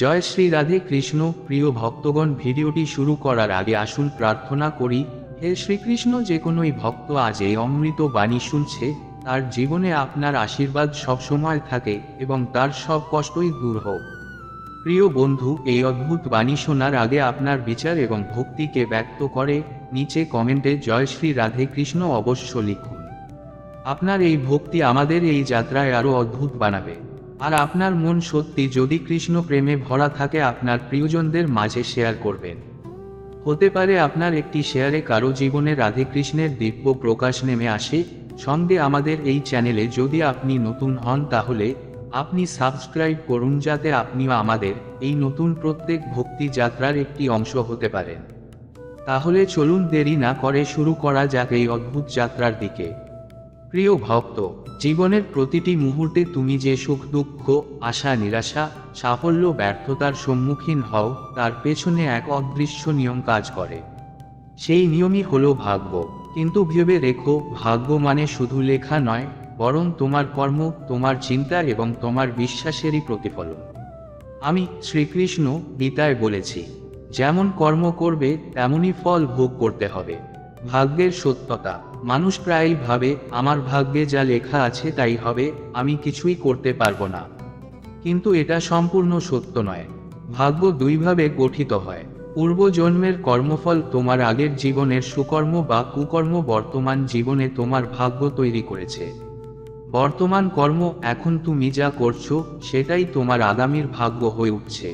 জয় শ্রী রাধে কৃষ্ণ। প্রিয় ভক্তগণ, ভিডিওটি শুরু করার আগে আসুন প্রার্থনা করি। হে শ্রীকৃষ্ণ, যে কোনোই ভক্ত আজ এই অমৃত বাণী শুনছে, তার জীবনে আপনার আশীর্বাদ সবসময় থাকে এবং তার সব কষ্টই দূর হোক। প্রিয় বন্ধু, এই অদ্ভুত বাণী শোনার আগে আপনার বিচার এবং ভক্তিকে ব্যক্ত করে নিচে কমেন্টে জয় শ্রী রাধে কৃষ্ণ অবশ্য লিখুন। আপনার এই ভক্তি আমাদের এই যাত্রায় আরও অদ্ভুত বানাবে। আর আপনার মন সত্যি যদি কৃষ্ণ প্রেমে ভরা থাকে, আপনার প্রিয়জনদের মাঝে শেয়ার করবেন। হতে পারে আপনার একটি শেয়ারে কারো জীবনে রাধে কৃষ্ণের দিব্য প্রকাশ নেমে আসে। সঙ্গে আমাদের এই চ্যানেলে যদি আপনি নতুন হন, তাহলে আপনি সাবস্ক্রাইব করুন, যাতে আপনিও আমাদের এই নতুন প্রত্যেক ভক্তি যাত্রার একটি অংশ হতে পারেন। তাহলে চলুন দেরি না করে শুরু করা যাক এই অদ্ভুত যাত্রার দিকে। প্রিয় ভক্ত, জীবনের প্রতিটি মুহূর্তে তুমি যে সুখ দুঃখ, আশা নিরাশা, সাফল্য ব্যর্থতার সম্মুখীন হও, তার পেছনে এক অদৃশ্য নিয়ম কাজ করে। সেই নিয়মই হলো ভাগ্য। কিন্তু ভেবে রেখো, ভাগ্য মানে শুধু লেখা নয়, বরং তোমার কর্ম, তোমার চিন্তা এবং তোমার বিশ্বাসেরই প্রতিফলন। আমি শ্রীকৃষ্ণ গীতায় বলেছি, যেমন কর্ম করবে তেমনই ফল ভোগ করতে হবে। ভাগ্যের সত্যতা। মানুষ প্রায়ই ভাবে, আমার ভাগ্যে যা লেখা আছে তাই হবে, আমি কিছুই করতে পারবো না। কিন্তু এটা সম্পূর্ণ সত্য নয়। ভাগ্য দুইভাবে গঠিত হয়। পূর্বজন্মের কর্মফল, তোমার আগের জীবনের সুকর্ম বা কুকর্ম বর্তমান জীবনে তোমার ভাগ্য তৈরি করেছে। বর্তমান কর্ম, এখন তুমি যা করছো, সেটাই তোমার আগামীর ভাগ্য হয়ে উঠছে।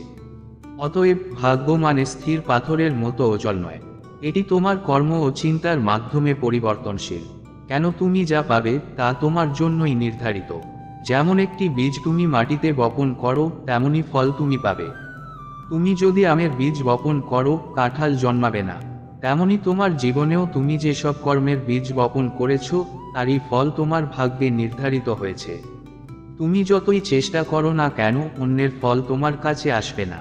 অতএব ভাগ্য মানে স্থির পাথরের মতো অচল নয়। এটি তোমার কর্ম ও চিন্তার মাধ্যমে পরিবর্তনশীল। কেন তুমি যা পাবে তা তোমার জন্যই নির্ধারিত। যেমন একটি বীজ তুমি মাটিতে বপন করো, তেমনি ফল তুমি পাবে। তুমি যদি আমের বীজ বপন করো, কাঁঠাল জন্মাবে না। তেমনি তোমার জীবনেও তুমি যেসব কর্মের বীজ বপন করেছ, তারই ফল তোমার ভাগ্যে নির্ধারিত হয়েছে। তুমি যতই চেষ্টা করো না কেন, অন্যের ফল তোমার কাছে আসবে না।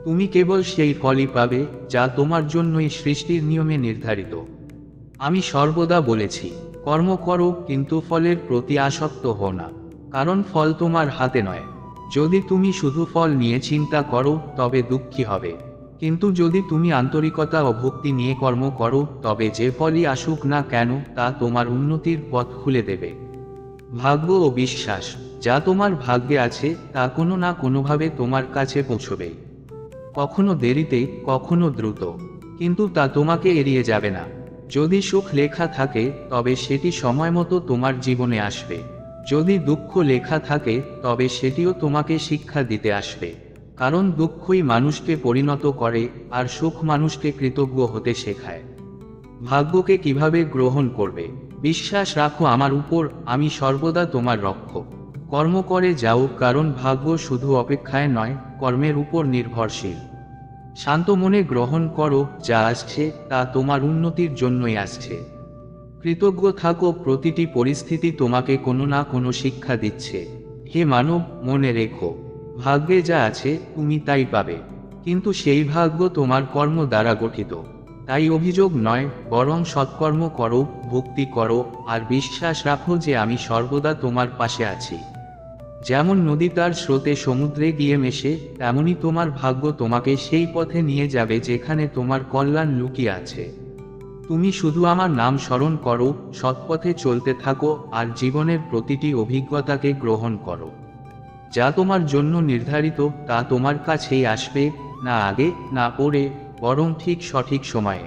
তুমি কেবল সেই ফলই পাবে যা তোমার জন্যই সৃষ্টির নিয়মে নির্ধারিত। আমি সর্বদা বলেছি, কর্ম করো কিন্তু ফলের প্রতি আসক্ত হও না, কারণ ফল তোমার হাতে নয়। যদি তুমি শুধু ফল নিয়ে চিন্তা করো, তবে দুঃখী হবে। কিন্তু যদি তুমি আন্তরিকতা ও ভক্তি নিয়ে কর্ম করো, তবে যে ফলই আসুক না কেন, তা তোমার উন্নতির পথ খুলে দেবে। ভাগ্য ও বিশ্বাস। যা তোমার ভাগ্যে আছে, তা কোনো না কোনোভাবে তোমার কাছে পৌঁছবেই। কখনো দেরিতে, কখনো দ্রুত, কিন্তু তা তোমাকে এড়িয়ে যাবে না। যদি সুখ লেখা থাকে, তবে সেটি সময়মতো তোমার জীবনে আসবে। যদি দুঃখ লেখা থাকে, তবে সেটিও তোমাকে শিক্ষা দিতে আসবে। কারণ দুঃখই মানুষকে পরিণত করে, আর সুখ মানুষকে কৃতজ্ঞ হতে শেখায়। ভাগ্যকে কিভাবে গ্রহণ করবে? বিশ্বাস রাখো আমার উপর, আমি সর্বদা তোমার রক্ষক। কর্ম করে যাও, কারণ ভাগ্য শুধু অপেক্ষায় নয়, কর্মের উপর নির্ভরশীল। শান্ত মনে গ্রহণ করো, যা আসছে তা তোমার উন্নতির জন্যই আসছে। কৃতজ্ঞ থাকো, প্রতিটি পরিস্থিতি তোমাকে কোনো না কোনো শিক্ষা দিচ্ছে। হে মানব, মনে রেখো, ভাগ্যে যা আছে তুমি তাই পাবে। কিন্তু সেই ভাগ্য তোমার কর্ম দ্বারা গঠিত। তাই অভিযোগ নয়, বরং সৎকর্ম করো, ভক্তি করো, আর বিশ্বাস রাখো যে আমি সর্বদা তোমার পাশে আছি। যেমন নদী তার স্রোতে সমুদ্রে গিয়ে মেশে, তেমনি তোমার ভাগ্য তোমাকে সেই পথে নিয়ে যাবে যেখানে তোমার কল্যাণ লুকিয়ে আছে। তুমি শুধু আমার নাম স্মরণ করো, সৎপথে চলতে থাকো, আর জীবনের প্রতিটি অভিজ্ঞতাকে গ্রহণ করো। যা তোমার জন্য নির্ধারিত, তা তোমার কাছেই আসবে, না আগে না পরে, বরং ঠিক সঠিক সময়ে।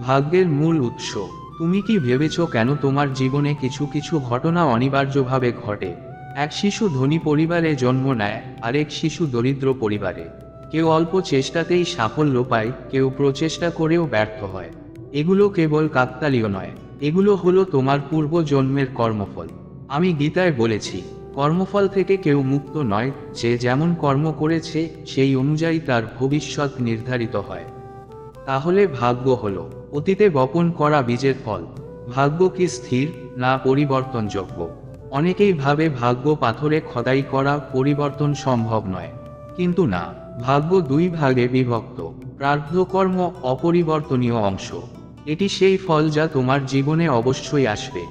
ভাগ্যের মূল উৎস। তুমি কি ভেবেছ কেন তোমার জীবনে কিছু কিছু ঘটনা অনিবার্যভাবে ঘটে? এক শিশু ধনী পরিবারে জন্ম নেয়, আরেক শিশু দরিদ্র পরিবারে। কেউ অল্প চেষ্টাতেই সাফল্য পায়, কেউ প্রচেষ্টা করেও ব্যর্থ হয়। এগুলো কেবল কাকতালীয় নয়, এগুলো হলো তোমার পূর্বজন্মের কর্মফল। আমি গীতায় বলেছি, কর্মফল থেকে কেউ মুক্ত নয়, যে যেমন কর্ম করেছে সেই অনুযায়ী তার ভবিষ্যৎ নির্ধারিত হয়। তাহলে ভাগ্য হলো অতীতে বপন করা বীজের ফল। ভাগ্য কি স্থির, না পরিবর্তনযোগ্য? অনেকেই ভাবে ভাগ্য পাথরে খোদাই করা, পরিবর্তন সম্ভব নয়। কিন্তু না, ভাগ্য দুই ভাগে বিভক্ত। প্রারব্ধ কর্ম অপরিবর্তনীয় অংশ। এটি সেই ফল যা তোমার জীবনে অবশ্যই আসবে।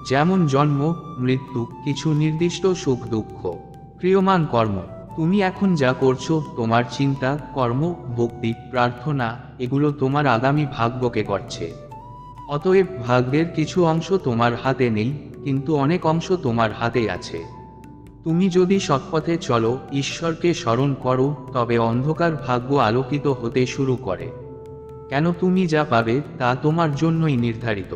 যেমন জন্ম, মৃত্যু, কিছু নির্দিষ্ট সুখ দুঃখ। ক্রিয়মান কর্ম, তুমি এখন যা করছো, তোমার চিন্তা, কর্ম, ভক্তি, প্রার্থনা, এগুলো তোমার আগামী ভাগ্যকে গড়ছে। অতএব ভাগ্যের কিছু অংশ তোমার হাতে নেই, কিন্তু অনেক অংশ তোমার হাতে আছে। তুমি যদি সৎপথে চলো, ঈশ্বরকে স্মরণ করো, তবে অন্ধকার ভাগ্য আলোকিত হতে শুরু করে। কেন তুমি যা পাবে তা তোমার জন্যই নির্ধারিত।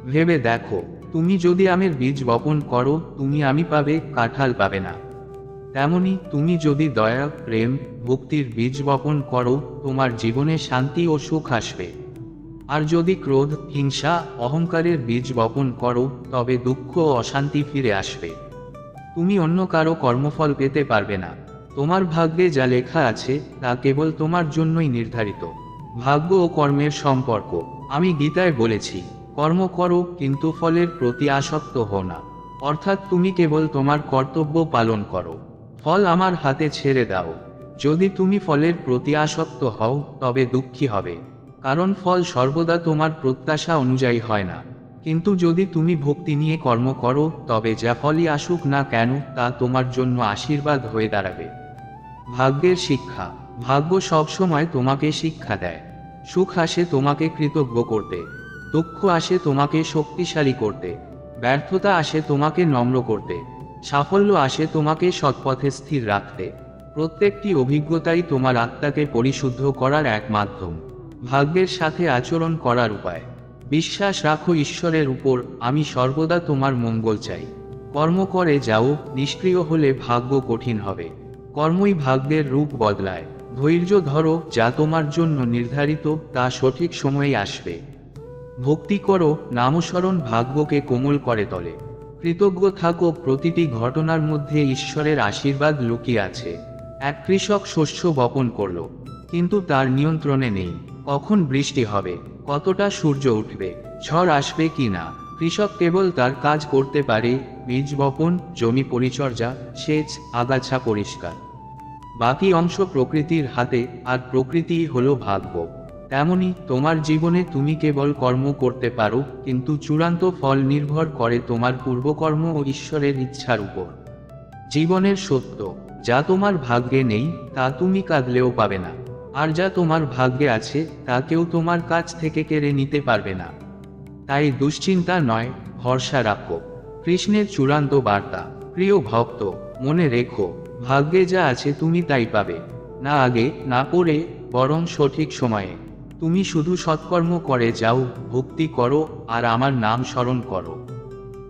ভেবে দেখো, তুমি যদি আমের বীজ বপন করো, তুমি আমি পাবে, কাঁঠাল পাবে না। তেমনি তুমি যদি দয়া, প্রেম, ভক্তির বীজ বপন করো, তোমার জীবনে শান্তি ও সুখ আসবে। আর যদি ক্রোধ, হিংসা, অহংকারের বীজ বপন করো, তবে দুঃখ ও অশান্তি ফিরে আসবে। তুমি অন্য কারো কর্মফল পেতে পারবে না। তোমার ভাগ্যে যা লেখা আছে তা কেবল তোমার জন্যই নির্ধারিত। ভাগ্য ও কর্মের সম্পর্ক। আমি গীতায় বলেছি, কর্ম করো কিন্তু ফলের প্রতি আসক্ত হও না। অর্থাৎ তুমি কেবল তোমার কর্তব্য পালন করো, ফল আমার হাতে ছেড়ে দাও। যদি তুমি ফলের প্রতি আসক্ত হও, তবে দুঃখী হবে, কারণ ফল সর্বদা তোমার প্রত্যাশা অনুযায়ী হয় না। কিন্তু যদি তুমি ভক্তি নিয়ে কর্ম করো, তবে যা ফলই আসুক না কেন তা তোমার জন্য আশীর্বাদ হয়ে দাঁড়াবে। ভাগ্যের শিক্ষা। ভাগ্য সবসময় তোমাকে শিক্ষা দেয়। সুখ আসে তোমাকে কৃতজ্ঞ করতে, দুঃখ আসে তোমাকে শক্তিশালী করতে, ব্যর্থতা আসে তোমাকে নম্র করতে, সাফল্য আসে তোমাকে সৎপথে স্থির রাখতে। প্রত্যেকটি অভিজ্ঞতাই তোমার আত্মাকে পরিশুদ্ধ করার এক মাধ্যম। ভাগ্যের সাথে আচরণ করার উপায়। বিশ্বাস রাখো ঈশ্বরের উপর, আমি সর্বদা তোমার মঙ্গল চাই। কর্ম করে যাও, নিষ্ক্রিয় হলে ভাগ্য কঠিন হবে। কর্মই ভাগ্যের রূপ বদলায়। ধৈর্য ধরো, যা তোমার জন্য নির্ধারিত তা সঠিক সময়ে আসবে। ভক্তি করো, নামস্মরণ ভাগ্যকে কোমল করে তোলে। কৃতজ্ঞ থাকো, প্রতিটি ঘটনার মধ্যে ঈশ্বরের আশীর্বাদ লুকিয়ে আছে। এক কৃষক শস্য বপন করল, কিন্তু তার নিয়ন্ত্রণে নেই কখন বৃষ্টি হবে, কতটা সূর্য উঠবে, ঝড় আসবে কি না। কৃষক কেবল তার কাজ করতে পারে, বীজ বপন, জমি পরিচর্যা, সেচ, আগাছা পরিষ্কার। বাকি অংশ প্রকৃতির হাতে, আর প্রকৃতিই হলো ভাগ্য। তেমনি তোমার জীবনে তুমি কেবল কর্ম করতে পারো, কিন্তু চূড়ান্ত ফল নির্ভর করে তোমার পূর্বকর্ম ও ঈশ্বরের ইচ্ছার উপর। জীবনের সত্য, যা তোমার ভাগ্যে নেই তা তুমি কাঁদলেও পাবে না, আর যা তোমার ভাগ্যে আছে তা কেউ তোমার কাছ থেকে কেড়ে নিতে পারবে না। তাই দুশ্চিন্তা নয়, ভরসা রাখো। কৃষ্ণের চূড়ান্ত বার্তা। প্রিয় ভক্ত, মনে রেখো, ভাগ্যে যা আছে তুমি তাই পাবে, না আগে না পরে, বরং সঠিক সময়ে। তুমি শুধু সৎকর্ম করে যাও, ভক্তি করো, আর আমার নাম স্মরণ করো।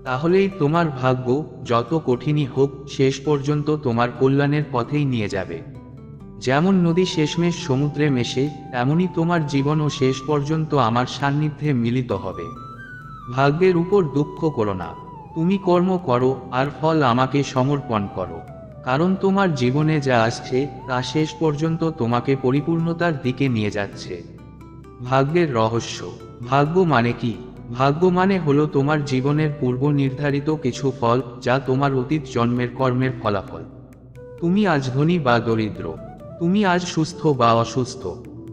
তাহলেই তোমার ভাগ্য, যত কঠিনই হোক, শেষ পর্যন্ত তোমার কল্যাণের পথেই নিয়ে যাবে। যেমন নদী শেষমেশ সমুদ্রে মেশে, তেমনি তোমার জীবনও শেষ পর্যন্ত আমার সান্নিধ্যে মিলিত হবে। ভাগ্যের উপর দুঃখ করো না। তুমি কর্ম করো, আর ফল আমাকে সমর্পণ করো। কারণ তোমার জীবনে যা আসছে তা শেষ পর্যন্ত তোমাকে পরিপূর্ণতার দিকে নিয়ে যাচ্ছে। ভাগ্যের রহস্য। ভাগ্য মানে কি? ভাগ্য মানে হলো তোমার জীবনের পূর্ব নির্ধারিত কিছু ফল, যা তোমার অতীত জন্মের কর্মের ফলাফল। তুমি আজ ধনী বা দরিদ্র, তুমি আজ সুস্থ বা অসুস্থ,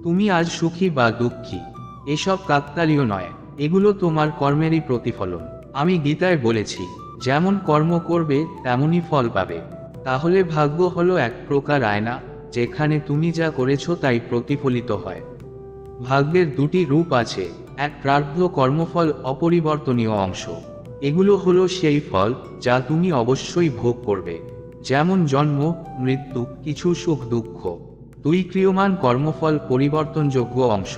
তুমি আজ সুখী বা দুঃখী, এসব কাকতালীয় নয়, এগুলো তোমার কর্মেরই প্রতিফলন। আমি গীতায় বলেছি, যেমন কর্ম করবে তেমনই ফল পাবে। তাহলে ভাগ্য হলো এক প্রকার আয়না, যেখানে তুমি যা করেছো তাই প্রতিফলিত হয়। ভাগ্যের দুটি রূপ আছে, এক প্রারব্ধ কর্মফল, অপরিবর্তনীয় অংশ। এগুলো হলো সেই ফল যা তুমি অবশ্যই ভোগ করবে, যেমন জন্ম, মৃত্যু, কিছু সুখ দুঃখ। দুই ক্রিয়মান কর্মফল, পরিবর্তনযোগ্য অংশ।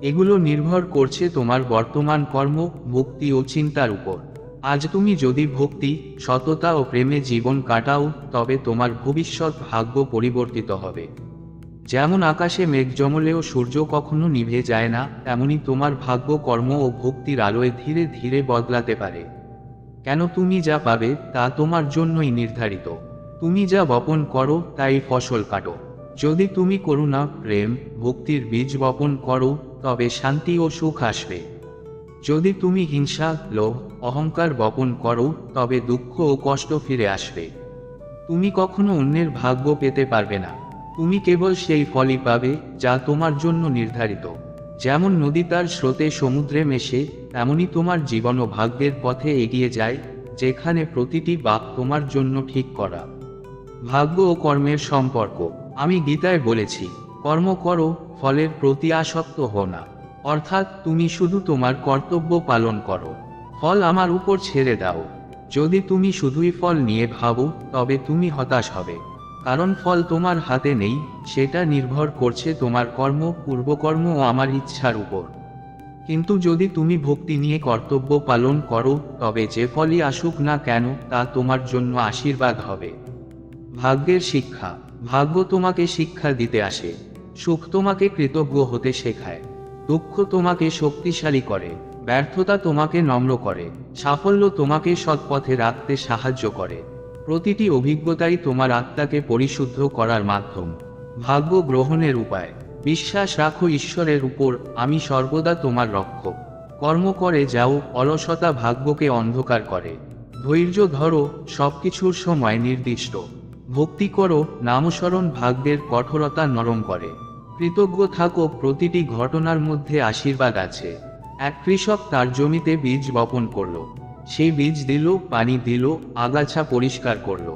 এগুলো নির্ভর করছে তোমার বর্তমান কর্ম, ভক্তি ও চিন্তার উপর। আজ তুমি যদি ভক্তি, সততা ও প্রেমে জীবন কাটাও, তবে তোমার ভবিষ্যৎ ভাগ্য পরিবর্তিত হবে। যেমন আকাশে মেঘ জমলেও সূর্য কখনো নিভে যায় না, তেমনি তোমার ভাগ্য কর্ম ও ভক্তির আলোয় ধীরে ধীরে বদলাতে পারে। কেন তুমি যা পাবে তা তোমার জন্যই নির্ধারিত। তুমি যা বপন করো তাই ফসল কাটো। যদি তুমি করুণা, প্রেম, ভক্তির বীজ বপন করো, তবে শান্তি ও সুখ আসবে। যদি তুমি হিংসা, লোভ, অহংকার বপন করো, তবে দুঃখ ও কষ্ট ফিরে আসবে। তুমি কখনো অন্যের ভাগ্য পেতে পারবে না, তুমি কেবল সেই ফলই পাবে যা তোমার জন্য নির্ধারিত। যেমন নদী তার স্রোতে সমুদ্রে মেশে, তেমনি তোমার জীবন ও ভাগ্যের পথে এগিয়ে যায়, যেখানে প্রতিটি বাঁক তোমার জন্য ঠিক করা। ভাগ্য ও কর্মের সম্পর্ক। আমি গীতায় বলেছি, কর্ম করো, ফলের প্রতি আসক্ত হও না। অর্থাৎ তুমি শুধু তোমার কর্তব্য পালন করো, ফল আমার উপর ছেড়ে দাও। যদি তুমি শুধুই ফল নিয়ে ভাবো, তবে তুমি হতাশ হবে। কারণ ফল তোমার হাতে নেই, সেটা নির্ভর করছে তোমার কর্ম, পূর্বকর্ম ও আমার ইচ্ছার উপর। কিন্তু যদি তুমি ভক্তি নিয়ে কর্তব্য পালন করো, তবে যে ফলই আসুক না কেন তা তোমার জন্য আশীর্বাদ হবে। ভাগ্যের শিক্ষা। ভাগ্য তোমাকে শিক্ষা দিতে আসে। সুখ তোমাকে কৃতজ্ঞ হতে শেখায়। দুঃখ তোমাকে শক্তিশালী করে। ব্যর্থতা তোমাকে নম্র করে। সাফল্য তোমাকে সৎপথে রাখতে সাহায্য করে। প্রতিটি অভিজ্ঞতাই তোমার আত্মাকে পরিশুদ্ধ করার মাধ্যম। ভাগ্য গ্রহণের উপায়। বিশ্বাস রাখো ঈশ্বরের উপর, আমি সর্বদা তোমার রক্ষক। কর্ম করে যাও, অলসতা ভাগ্যকে অন্ধকার করে। ধৈর্য ধরো, সবকিছুর সময় নির্দিষ্ট। ভক্তি করো, নামস্মরণ ভাগ্যের কঠোরতা নরম করে। কৃতজ্ঞ থাকো, প্রতিটি ঘটনার মধ্যে আশীর্বাদ আছে। এক কৃষক তার জমিতে বীজ বপন করল। সেই বীজ দিল, পানি দিল, আগাছা পরিষ্কার করল,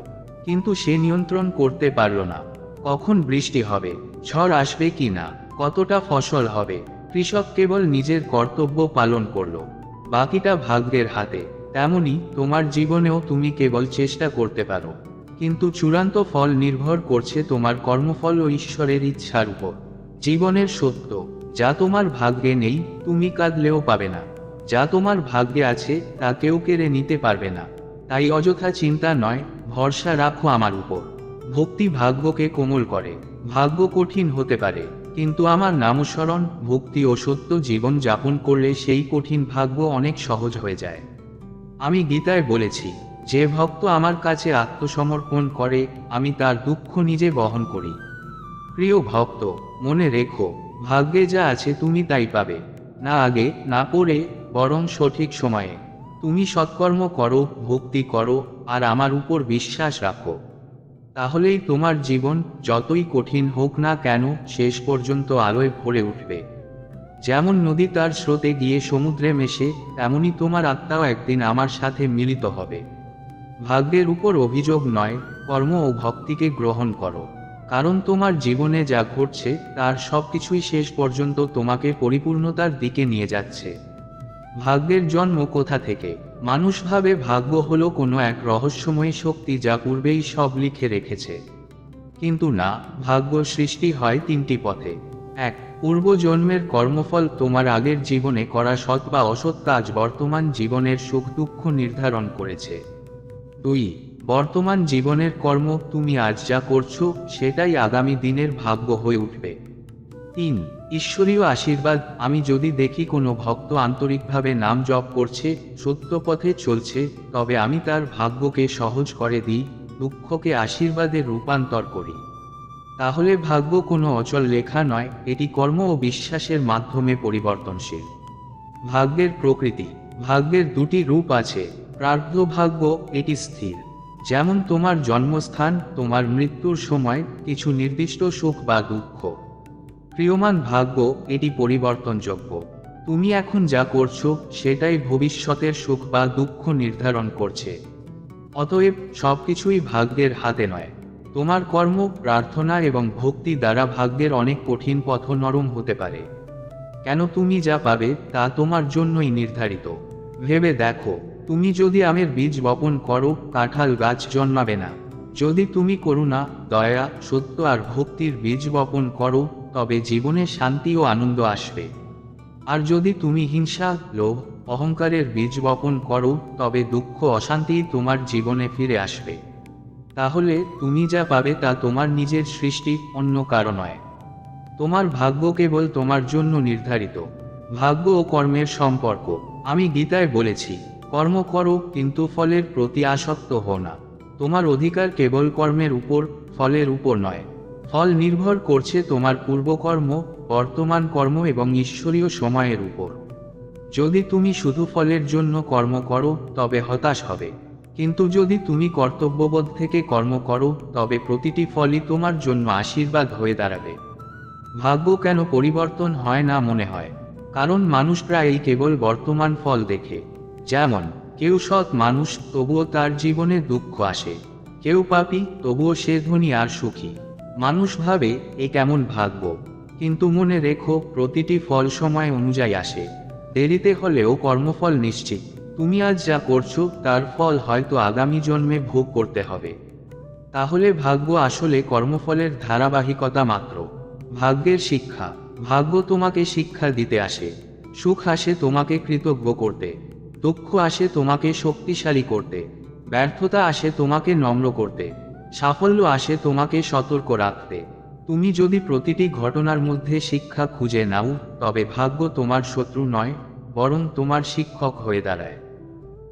কিন্তু সে নিয়ন্ত্রণ করতে পারল না কখন বৃষ্টি হবে, ঝড় আসবে কি না, কতটা ফসল হবে। কৃষক কেবল নিজের কর্তব্য পালন করল, বাকিটা ভাগ্যের হাতে। তেমনি তোমার জীবনেও তুমি কেবল চেষ্টা করতে পারো, কিন্তু চূড়ান্ত ফল নির্ভর করছে তোমার কর্মফল ও ঈশ্বরের ইচ্ছার উপর। জীবনের সত্য, যা তোমার ভাগ্যে নেই তুমি কাঁদলেও পাবে না, যা তোমার ভাগ্যে আছে তা কেউ কেড়ে নিতে পারবে না। তাই অযথা চিন্তা নয়, ভরসা রাখো আমার উপর। ভক্তি ভাগ্যকে কোমল করে। ভাগ্য কঠিন হতে পারে, কিন্তু আমার নামস্মরণ, ভক্তি ও সত্য জীবন যাপন করলে সেই কঠিন ভাগ্য অনেক সহজ হয়ে যায়। আমি গীতায় বলেছি, যে ভক্ত আমার কাছে আত্মসমর্পণ করে, আমি তার দুঃখ নিজে বহন করি। প্রিয় ভক্ত, মনে রেখো, ভাগ্যে যা আছে তুমি তাই পাবে। না আগে, না পরে, বরং সঠিক সময়ে। তুমি সৎকর্ম করো, ভক্তি করো, আর আমার উপর বিশ্বাস রাখো। তাহলেই তোমার জীবন, যতই কঠিন হোক না কেন, শেষ পর্যন্ত আলোয় ভরে উঠবে। যেমন নদী তার স্রোতে গিয়ে সমুদ্রে মেশে, তেমনি তোমার আত্মাও একদিন আমার সাথে মিলিত হবে। ভাগ্যের উপর অভিযোগ নয়, কর্ম ও ভক্তিকে গ্রহণ করো। কারণ তোমার জীবনে যা ঘটছে তার সবকিছুই শেষ পর্যন্ত তোমাকে পরিপূর্ণতার দিকে নিয়ে যাচ্ছে। ভাগ্যের জন্ম কোথা থেকে? মানুষ ভাবে ভাগ্য হলো কোনো এক রহস্যময় শক্তি যা পূর্বেই সব লিখে রেখেছে। কিন্তু না, ভাগ্য সৃষ্টি হয় তিনটি পথে। এক, পূর্বজন্মের কর্মফল। তোমার আগের জীবনে করা সৎ বা অসৎ কাজ বর্তমান জীবনের সুখ দুঃখ নির্ধারণ করেছে। দুই, বর্তমান জীবনের কর্ম। তুমি আজ যা করছো সেটাই আগামী দিনের ভাগ্য হয়ে উঠবে। তিন, ঈশ্বরীয় আশীর্বাদ। আমি যদি দেখি কোনো ভক্ত আন্তরিকভাবে নাম জপ করছে, সত্য পথে চলছে, তবে আমি তার ভাগ্যকে সহজ করে দিই, দুঃখকে আশীর্বাদে রূপান্তর করি। তাহলে ভাগ্য কোনো অচল লেখা নয়, এটি কর্ম ও বিশ্বাসের মাধ্যমে পরিবর্তনশীল। ভাগ্যের প্রকৃতি। ভাগ্যের দুটি রূপ আছে। প্রারব্ধ ভাগ্য, এটি স্থির। যেমন তোমার জন্মস্থান, তোমার মৃত্যুর সময়, কিছু নির্দিষ্ট সুখ বা দুঃখ। ক্রিয়মান ভাগ্য, এটি পরিবর্তনযোগ্য। তুমি এখন যা করছো সেটাই ভবিষ্যতের সুখ বা দুঃখ নির্ধারণ করছে। অতএব সবকিছুই ভাগ্যের হাতে নয়। তোমার কর্ম, প্রার্থনা এবং ভক্তি দ্বারা ভাগ্যের অনেক কঠিন পথ নরম হতে পারে। কেন তুমি যা পাবে তা তোমার জন্যই নির্ধারিত। ভেবে দেখো, তুমি যদি আমের বীজ বপন করো, কাঁঠাল গাছ জন্মাবে না। যদি তুমি করুণা, দয়া, সত্য আর ভক্তির বীজ বপন করো, তবে জীবনে শান্তি ও আনন্দ আসবে। আর যদি তুমি হিংসা, লোভ, অহংকারের বীজ বপন করো, তবে দুঃখ, অশান্তি তোমার জীবনে ফিরে আসবে। তাহলে তুমি যা পাবে তা তোমার নিজের সৃষ্টি, অন্য কারো নয়। তোমার ভাগ্য কেবল তোমার জন্য নির্ধারিত। ভাগ্য ও কর্মের সম্পর্ক। আমি গীতায় বলেছি, কর্ম করো, কিন্তু ফলের প্রতি আসক্ত হও না। তোমার অধিকার কেবল কর্মের উপর, ফলের উপর নয়। ফল নির্ভর করছে তোমার পূর্বকর্ম, বর্তমান কর্ম এবং ঈশ্বরীয় সময়ের উপর। যদি তুমি শুধু ফলের জন্য কর্ম করো, তবে হতাশ হবে। কিন্তু যদি তুমি কর্তব্যবোধ থেকে কর্ম করো, তবে প্রতিটি ফলই তোমার জন্য আশীর্বাদ হয়ে দাঁড়াবে। ভাগ্য কেন পরিবর্তন হয় না মনে হয়? কারণ মানুষ প্রায়ই কেবল বর্তমান ফল দেখে। যেমন কেউ সৎ মানুষ, তবুও তার জীবনে দুঃখ আসে। কেউ পাপী, তবুও সে ধনী আর সুখী। মানুষ ভাবে এ কেমন ভাগ্য, কিন্তু মনে রেখো প্রতিটি ফল সময় অনুযায়ী আসে। দেরিতে হলেও কর্মফল নিশ্চিত। তুমি আজ যা করছো তার ফল হয়তো আগামী জন্মে ভোগ করতে হবে। তাহলে ভাগ্য আসলে কর্মফলের ধারাবাহিকতা মাত্র। ভাগ্যের শিক্ষা। ভাগ্য তোমাকে শিক্ষা দিতে আসে। সুখ আসে তোমাকে কৃতজ্ঞ করতে, দুঃখ আসে তোমাকে শক্তিশালী করতে, ব্যর্থতা আসে তোমাকে নম্র করতে, সাফল্য আসে তোমাকে সতর্ক রাখতে। তুমি যদি প্রতিটি ঘটনার মধ্যে শিক্ষা খুঁজে নাও, তবে ভাগ্য তোমার শত্রু নয়, বরং তোমার শিক্ষক হয়ে দাঁড়ায়।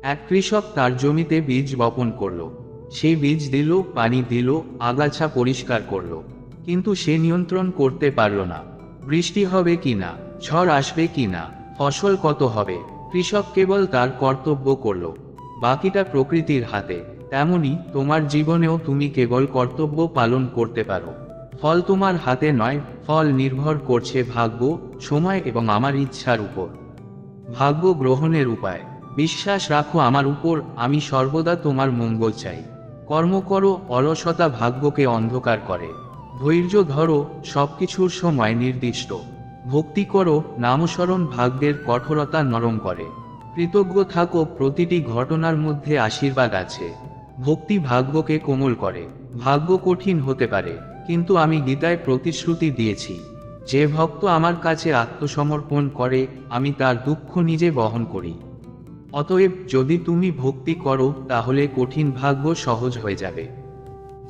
এক কৃষক তার জমিতে বীজ বপন করলো। সেই বীজ দিল, পানি দিল, আগাছা পরিষ্কার করলো, কিন্তু সে নিয়ন্ত্রণ করতে পারল না। বৃষ্টি হবে কিনা, ঝড় আসবে কিনা, ফসল কত হবে, কৃষক কেবল তার কর্তব্য করল। বাকিটা প্রকৃতির হাতে। তেমনি তোমার জীবনেও তুমি কেবল কর্তব্য পালন করতে পারো। ফল তোমার হাতে নয়, ফল নির্ভর করছে ভাগ্য, সময় এবং আমার ইচ্ছার উপর। ভাগ্য গ্রহণের উপায়। বিশ্বাস রাখো আমার উপর, আমি সর্বদা তোমার মঙ্গল চাই। কর্ম করো, অলসতা ভাগ্যকে অন্ধকার করে। ধৈর্য ধরো, সবকিছুর সময় নির্দিষ্ট। ভক্তি করো, নামস্মরণ ভাগ্যের কঠোরতা নরম করে। কৃতজ্ঞ থাকো, প্রতিটি ঘটনার মধ্যে আশীর্বাদ আছে। ভক্তি ভাগ্যকে কোমল করে। ভাগ্য কঠিন হতে পারে, কিন্তু আমি গীতায় প্রতিশ্রুতি দিয়েছি, যে ভক্ত আমার কাছে আত্মসমর্পণ করে, আমি তার দুঃখ নিজে বহন করি। অতএব যদি তুমি ভক্তি করো, তাহলে কঠিন ভাগ্য সহজ হয়ে যাবে।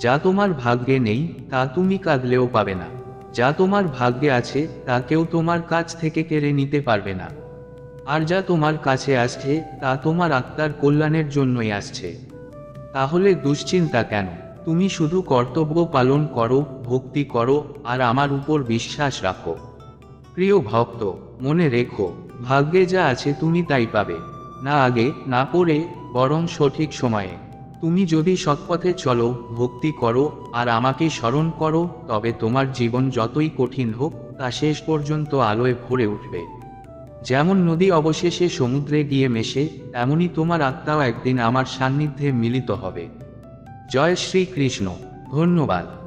যা তোমার ভাগ্যে নেই তা তুমি কাঁদলেও পাবে না। যা তোমার ভাগ্যে আছে তা কেউ তোমার কাছ থেকে কেড়ে নিতে পারবে না। আর যা তোমার কাছে আসছে তা তোমার আত্মার কল্যাণের জন্যই আসছে। তাহলে দুশ্চিন্তা কেন? তুমি শুধু কর্তব্য পালন করো, ভক্তি করো, আর আমার উপর বিশ্বাস রাখো। প্রিয় ভক্ত, মনে রেখো, ভাগ্যে যা আছে তুমি তাই পাবে। না আগে, না পরে, বরং সঠিক সময়ে। তুমি যদি সৎপথে চলো, ভক্তি করো, আর আমাকে স্মরণ করো, তবে তোমার জীবন যতই কঠিন হোক তা শেষ পর্যন্ত আলোয় ভরে উঠবে। যেমন নদী অবশেষে সমুদ্রে গিয়ে মেশে, তেমনি তোমার আত্মাও একদিন আমার সান্নিধ্যে মিলিত হবে। জয় শ্রী কৃষ্ণ। ধন্যবাদ।